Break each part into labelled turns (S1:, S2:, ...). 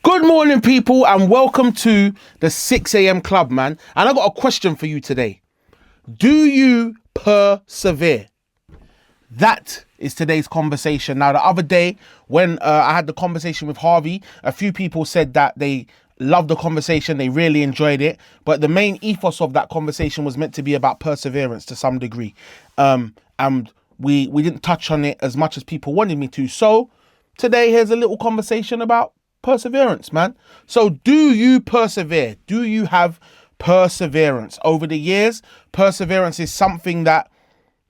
S1: Good morning, people, and welcome to the 6 a.m. club, man. And I got a question for you today. Do you persevere? That is today's conversation. Now, the other day when I had the conversation with Harvey, a few people said that they loved the conversation, they really enjoyed it. But the main ethos of that conversation was meant to be about perseverance to some degree. And we didn't touch on it as much as people wanted me to. So today, here's a little conversation about perseverance, man. So do you persevere? Do you have perseverance? Over the years, perseverance is something that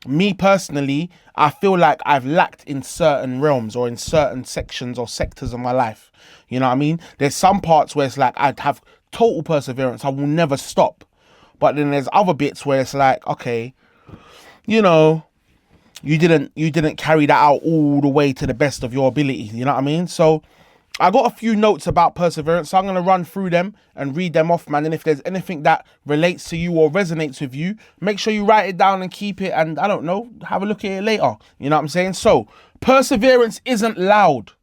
S1: me personally, I feel like I've lacked in certain realms or in certain sections or sectors of my life. You know what I mean? There's some parts where it's like I'd have total perseverance. I will never stop. But then there's other bits where it's like, okay, you know, you didn't carry that out all the way to the best of your ability. You know what I mean? So I got a few notes about perseverance, so I'm going to run through them and read them off, man. And if there's anything that relates to you or resonates with you, make sure you write it down and keep it. And I don't know, have a look at it later. You know what I'm saying? So perseverance isn't loud.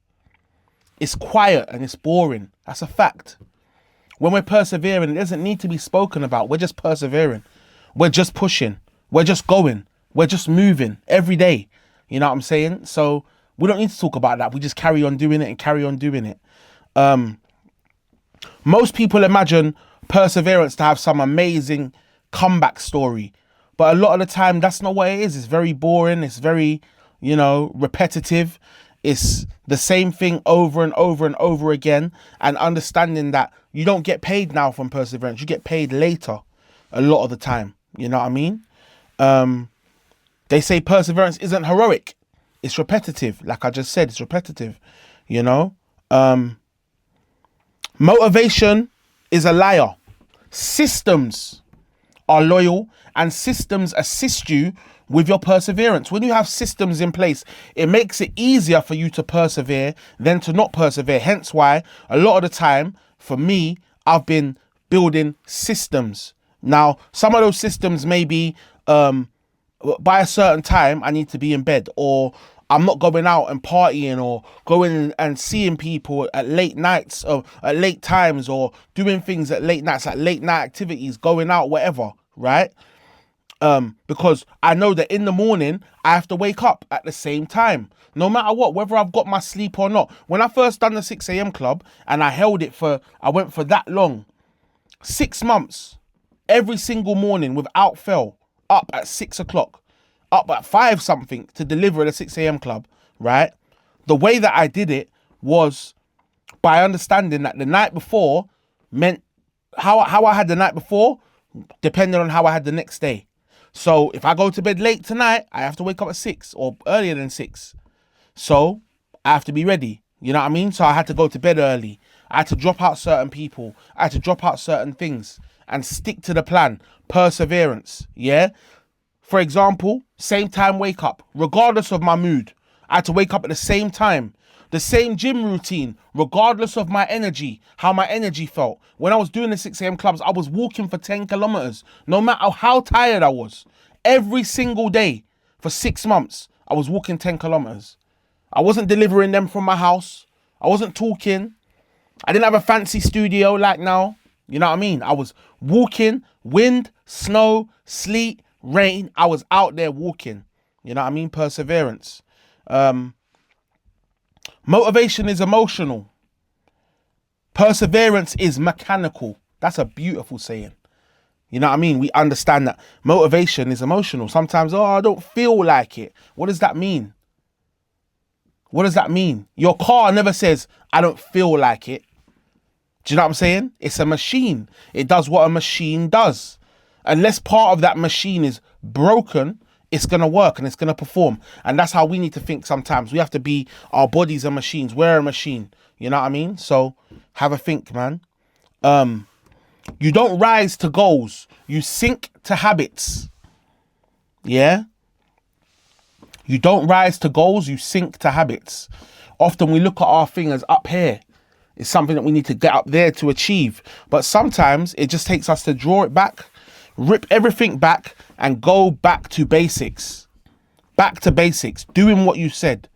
S1: It's quiet and it's boring. That's a fact. When we're persevering, it doesn't need to be spoken about. We're just persevering. We're just pushing. We're just going. We're just moving every day. You know what I'm saying? So we don't need to talk about that. We just carry on doing it and carry on doing it. Most people imagine perseverance to have some amazing comeback story. But a lot of the time, that's not what it is. It's very boring. It's very, repetitive. It's the same thing over and over and over again. And understanding that you don't get paid now from perseverance. You get paid later a lot of the time. You know what I mean? They say perseverance isn't heroic. It's repetitive. Like I just said, it's repetitive, Motivation is a liar. Systems are loyal and systems assist you with your perseverance. When you have systems in place, it makes it easier for you to persevere than to not persevere. Hence why a lot of the time, for me, I've been building systems. Now, some of those systems may be by a certain time, I need to be in bed, or I'm not going out and partying or going and seeing people at late nights or at late times or doing things at late nights, like late night activities, going out, whatever, right? Because I know that in the morning, I have to wake up at the same time, no matter what, whether I've got my sleep or not. When I first done the 6 a.m. club and I went for that long, 6 months, every single morning without fail, up at 6 o'clock. Up at 5 something to deliver at a 6 a.m. club, right? The way that I did it was by understanding that the night before meant how I had the night before depended on how I had the next day. So if I go to bed late tonight, I have to wake up at 6 or earlier than 6. So I have to be ready. You know what I mean? So I had to go to bed early. I had to drop out certain people. I had to drop out certain things and stick to the plan. Perseverance, yeah? For example, same time wake up, regardless of my mood. I had to wake up at the same time. The same gym routine, regardless of my energy, how my energy felt. When I was doing the 6 a.m. clubs, I was walking for 10 kilometers, no matter how tired I was. Every single day for 6 months, I was walking 10 kilometers. I wasn't delivering them from my house. I wasn't talking. I didn't have a fancy studio like now. You know what I mean? I was walking, wind, snow, sleet, rain. I was out there walking. You know what I mean? Perseverance. Motivation is emotional. Perseverance is mechanical. That's a beautiful saying. You know what I mean? We understand that motivation is emotional. Sometimes, I don't feel like it. What does that mean? What does that mean? Your car never says, I don't feel like it. Do you know what I'm saying? It's a machine. It does what a machine does. Unless part of that machine is broken, it's going to work and it's going to perform. And that's how we need to think sometimes. We have to be, our bodies are machines. We're a machine. You know what I mean? So have a think, man. You don't rise to goals. You sink to habits. Yeah? You don't rise to goals. You sink to habits. Often we look at our thing as up here. It's something that we need to get up there to achieve. But sometimes it just takes us to draw it back, rip everything back and go back to basics. Back to basics. Doing what you said.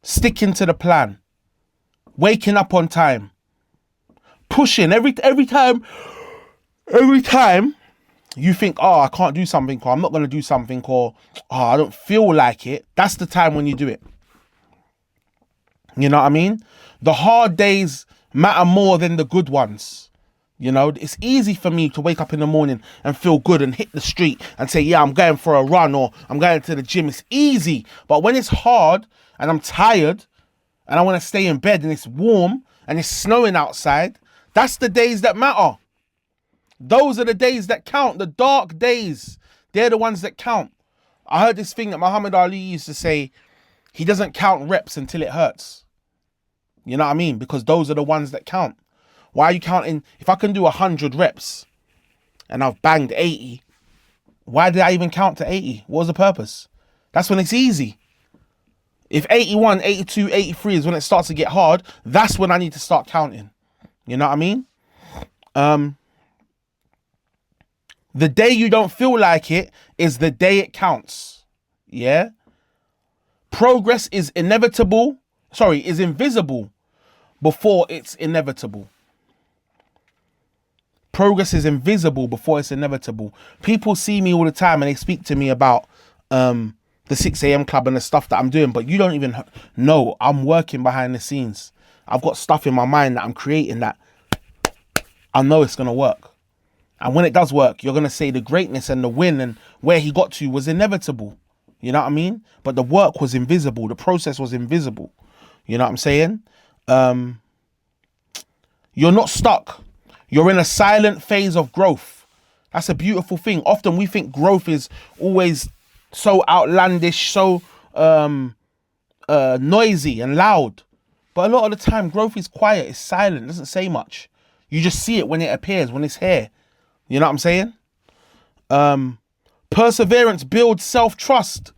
S1: Sticking to the plan. Waking up on time. pushing every time you think, oh, I can't do something, or I'm not going to do something, or oh, I don't feel like it. That's the time when you do it. You know what I mean? The hard days matter more than the good ones. You know, it's easy for me to wake up in the morning and feel good and hit the street and say, yeah, I'm going for a run or I'm going to the gym. It's easy. But when it's hard and I'm tired and I want to stay in bed and it's warm and it's snowing outside, that's the days that matter. Those are the days that count. The dark days, they're the ones that count. I heard this thing that Muhammad Ali used to say, he doesn't count reps until it hurts. You know what I mean? Because those are the ones that count. Why are you counting? If I can do 100 reps and I've banged 80, why did I even count to 80? What was the purpose? That's when it's easy. If 81, 82, 83 is when it starts to get hard, that's when I need to start counting. You know what I mean? The day you don't feel like it is the day it counts. Yeah? Progress is invisible before it's inevitable. Progress is invisible before it's inevitable. People see me all the time and they speak to me about the 6 a.m. club and the stuff that I'm doing, but you don't even know I'm working behind the scenes. I've got stuff in my mind that I'm creating that I know it's going to work. And when it does work, you're going to say the greatness and the win and where he got to was inevitable. You know what I mean? But the work was invisible. The process was invisible. You know what I'm saying? You're not stuck. You're in a silent phase of growth. That's a beautiful thing. Often we think growth is always so outlandish, so noisy and loud. But a lot of the time, growth is quiet. It's silent. It doesn't say much. You just see it when it appears, when it's here. You know what I'm saying? Perseverance builds self-trust.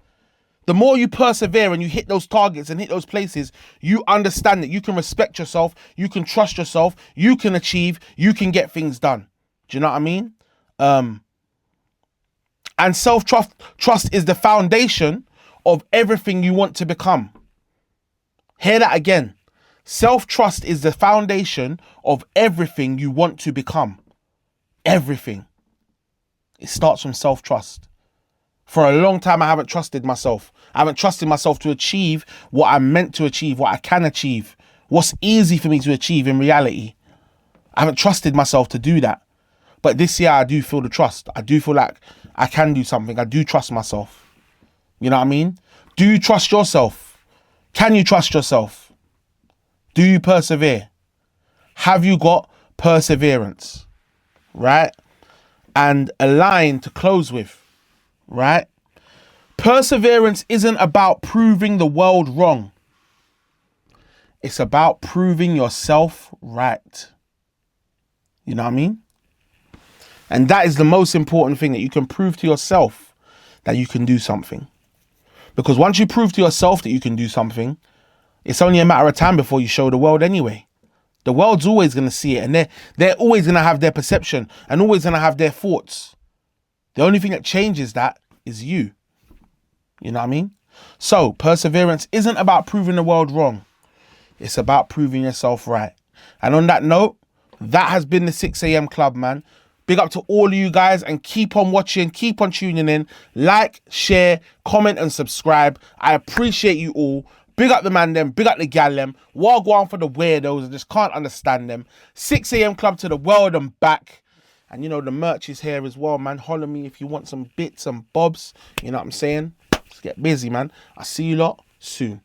S1: The more you persevere and you hit those targets and hit those places, you understand that you can respect yourself, you can trust yourself, you can achieve, you can get things done. Do you know what I mean? And self-trust is the foundation of everything you want to become. Hear that again. Self-trust is the foundation of everything you want to become. Everything. It starts from self-trust. For a long time, I haven't trusted myself. I haven't trusted myself to achieve what I'm meant to achieve, what I can achieve, what's easy for me to achieve in reality. I haven't trusted myself to do that. But this year, I do feel the trust. I do feel like I can do something. I do trust myself. You know what I mean? Do you trust yourself? Can you trust yourself? Do you persevere? Have you got perseverance? Right? And a line to close with. Right? Perseverance isn't about proving the world wrong. It's about proving yourself right. You know what I mean? And that is the most important thing, that you can prove to yourself that you can do something. Because once you prove to yourself that you can do something, it's only a matter of time before you show the world anyway. The world's always going to see it, and they're always going to have their perception and always going to have their thoughts. The only thing that changes that is you. You know what I mean? So perseverance isn't about proving the world wrong. It's about proving yourself right. And on that note, that has been the 6 a.m. club, man. Big up to all of you guys, and keep on watching, keep on tuning in. Like, share, comment and subscribe. I appreciate you all. Big up the man them, big up the gal them. War go on for the weirdos, I just can't understand them. 6 a.m. club to the world and back. And you know, the merch is here as well, man. Holler me if you want some bits and bobs. You know what I'm saying? Let's get busy, man. I'll see you lot soon.